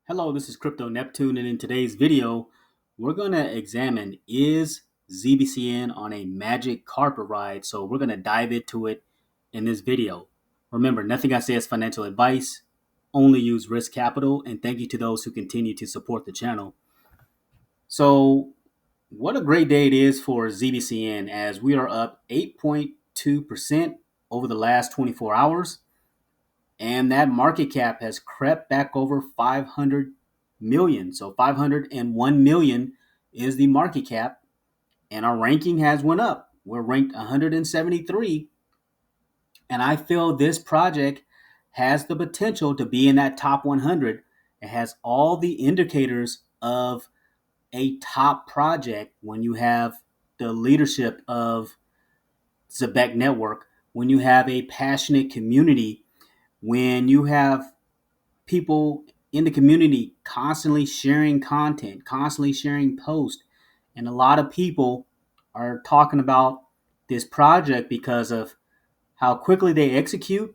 Hello, this is Crypto Neptune, and in today's video, we're going to examine is ZBCN on a magic carpet ride. So we're going to dive into it in this video. Remember, nothing I say is financial advice, only use risk capital, and thank you to those who continue to support the channel. So what a great day it is for ZBCN as we are up 8.2% over the last 24 hours. And that market cap has crept back over 500 million. So 501 million is the market cap, and our ranking has went up. We're ranked 173, and I feel this project has the potential to be in that top 100. It has all the indicators of a top project when you have the leadership of Zebec network, when you have a passionate community, when you have people in the community constantly sharing content, constantly sharing posts. And a lot of people are talking about this project because of how quickly they execute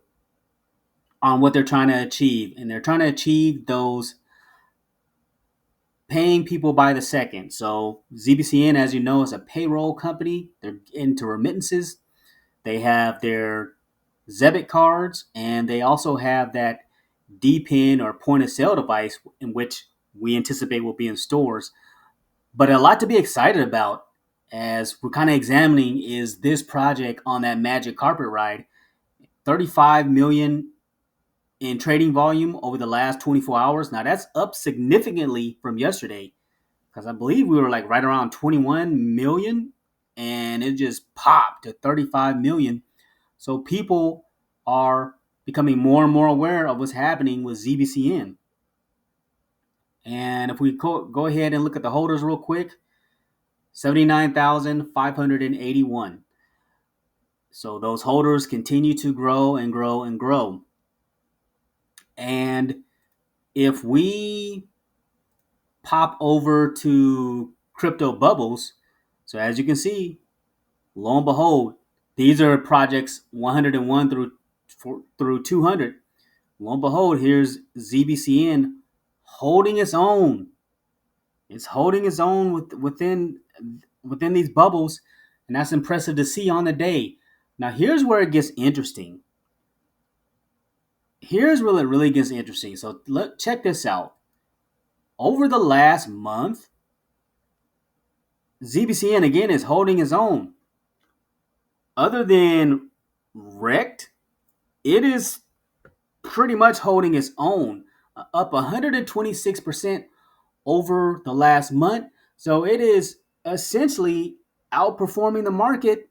on what they're trying to achieve. And they're trying to achieve those paying people by the second. So ZBCN, as you know, is a payroll company. They're into remittances. They have their Zebec cards, and they also have that DPIN or point of sale device in which we anticipate will be in stores. But a lot to be excited about as we're kind of examining is this project on that magic carpet ride. 35 million in trading volume over the last 24 hours. Now that's up significantly from yesterday because I believe we were like right around 21 million and it just popped to 35 million. So people are becoming more and more aware of what's happening with ZBCN. And if we go ahead and look at the holders real quick, 79,581. So those holders continue to grow and grow and grow. And if we pop over to crypto bubbles, so as you can see, lo and behold, these are projects 101 through 200. Lo and behold, here's ZBCN holding its own. It's holding its own within these bubbles, and that's impressive to see on the day. Now, here's where it gets interesting. Here's where it really gets interesting. So check this out. Over the last month, ZBCN again is holding its own. Other than Rect, it is pretty much holding its own, up 126% over the last month. So it is essentially outperforming the market.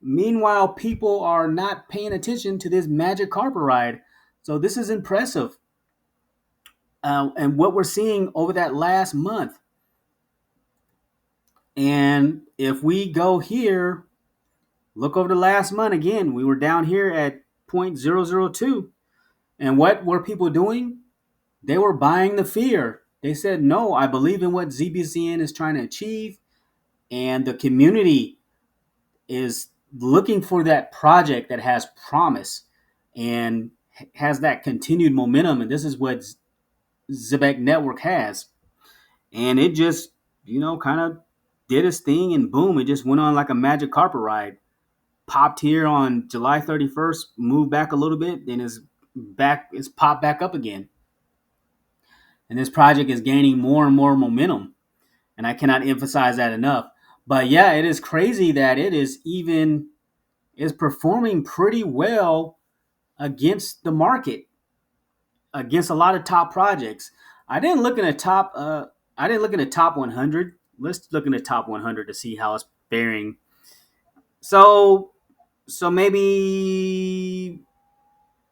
Meanwhile, people are not paying attention to this magic carpet ride. So this is impressive. And what we're seeing over that last month. And if we go here, look over the last month again, we were down here at 0.002. And what were people doing? They were buying the fear. They said, no, I believe in what ZBCN is trying to achieve. And the community is looking for that project that has promise and has that continued momentum. And this is what Zebec Network has. And it just, kind of did its thing and boom, it just went on like a magic carpet ride. Popped here on July 31st, moved back a little bit, then it's popped back up again. And this project is gaining more and more momentum. And I cannot emphasize that enough. But yeah, it is crazy that it is performing pretty well against the market, against a lot of top projects. I didn't look in the top. I didn't look in the top 100. Let's look in the top 100 to see how it's faring. So, so maybe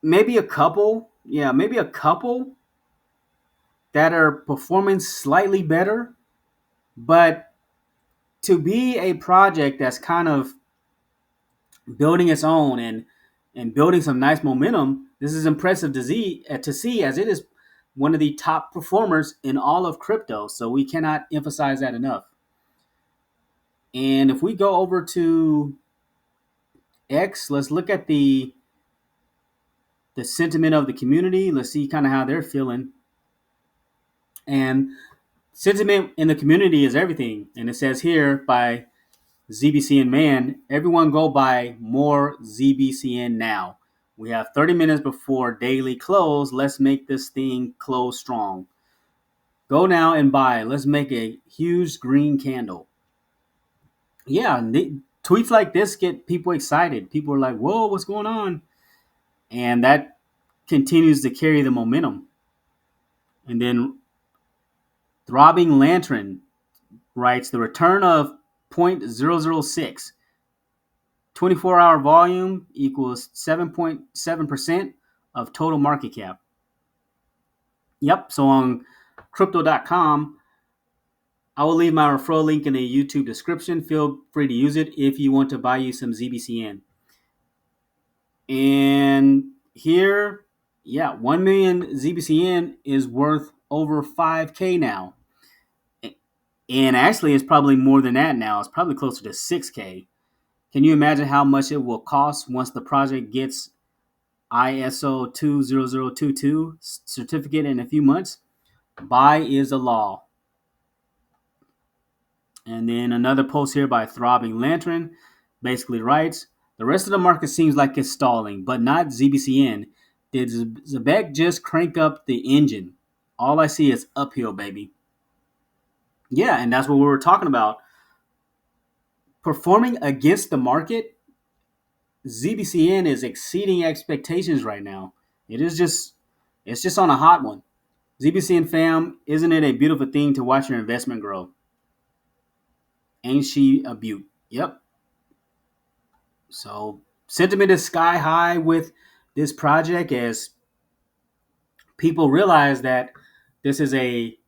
a couple, yeah, maybe a couple that are performing slightly better, but to be a project that's kind of building its own and building some nice momentum, this is impressive to see as it is one of the top performers in all of crypto. So we cannot emphasize that enough. And if we go over to X, let's look at the sentiment of the community. Let's see kind of how they're feeling. And sentiment in the community is everything. And it says here by ZBCN Man, everyone go buy more ZBCN now. We have 30 minutes before daily close. Let's make this thing close strong. Go now and buy. Let's make a huge green candle. Yeah, tweets like this get people excited. People are like, whoa, what's going on? And that continues to carry the momentum. And then Throbbing Lantern writes the return of 0.006. 24-hour volume equals 7.7% of total market cap. Yep. So on crypto.com, I will leave my referral link in the YouTube description. Feel free to use it if you want to buy you some ZBCN. And here, yeah, 1 million ZBCN is worth over 5K now. And actually, it's probably more than that now. It's probably closer to 6K. Can you imagine how much it will cost once the project gets ISO 20022 certificate in a few months? Buy is a law. And then another post here by Throbbing Lantern basically writes, the rest of the market seems like it's stalling, but not ZBCN. Did Zebec just crank up the engine? All I see is uphill, baby. Yeah, and that's what we were talking about. Performing against the market, ZBCN is exceeding expectations right now. It's just on a hot one. ZBCN fam, isn't it a beautiful thing to watch your investment grow? Ain't she a beaut? Yep. So sentiment is sky high with this project as people realize that this is a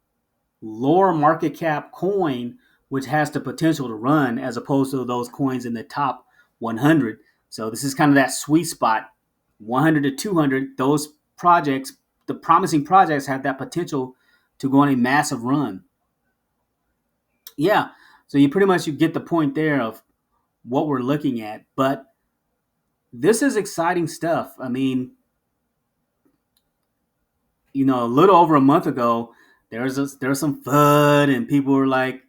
lower market cap coin which has the potential to run as opposed to those coins in the top 100. So this is kind of that sweet spot, 100 to 200. Those projects, the promising projects, have that potential to go on a massive run. Yeah, so you get the point there of what we're looking at. But this is exciting stuff. I mean, a little over a month ago, there was some FUD, and people were like,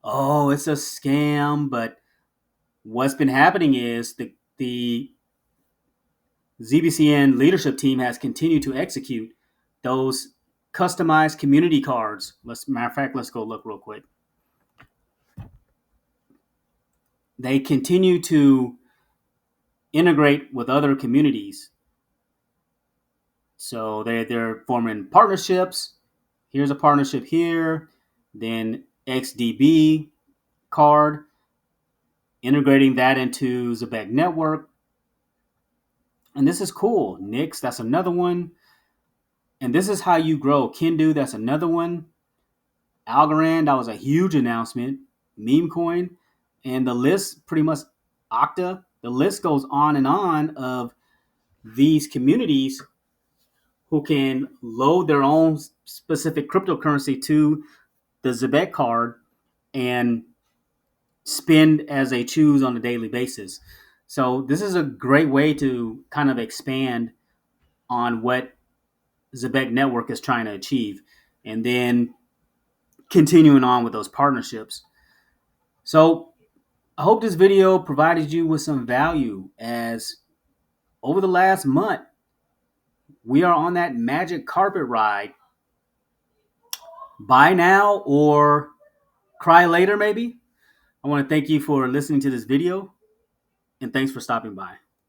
"Oh, it's a scam." But what's been happening is the ZBCN leadership team has continued to execute those customized community cards. Matter of fact, let's go look real quick. They continue to integrate with other communities. So they're forming partnerships. Here's a partnership here. Then XDB card, integrating that into Zebec network. And this is cool. Nix, that's another one. And this is how you grow. Kendu, that's another one. Algorand, that was a huge announcement. Memecoin. And the list pretty much Octa. The list goes on and on of these communities who can load their own specific cryptocurrency to the Zebec card and spend as they choose on a daily basis. So this is a great way to kind of expand on what Zebec Network is trying to achieve, and then continuing on with those partnerships. So I hope this video provided you with some value, as over the last month, we are on that magic carpet ride. Buy now or cry later, maybe. I want to thank you for listening to this video, and thanks for stopping by.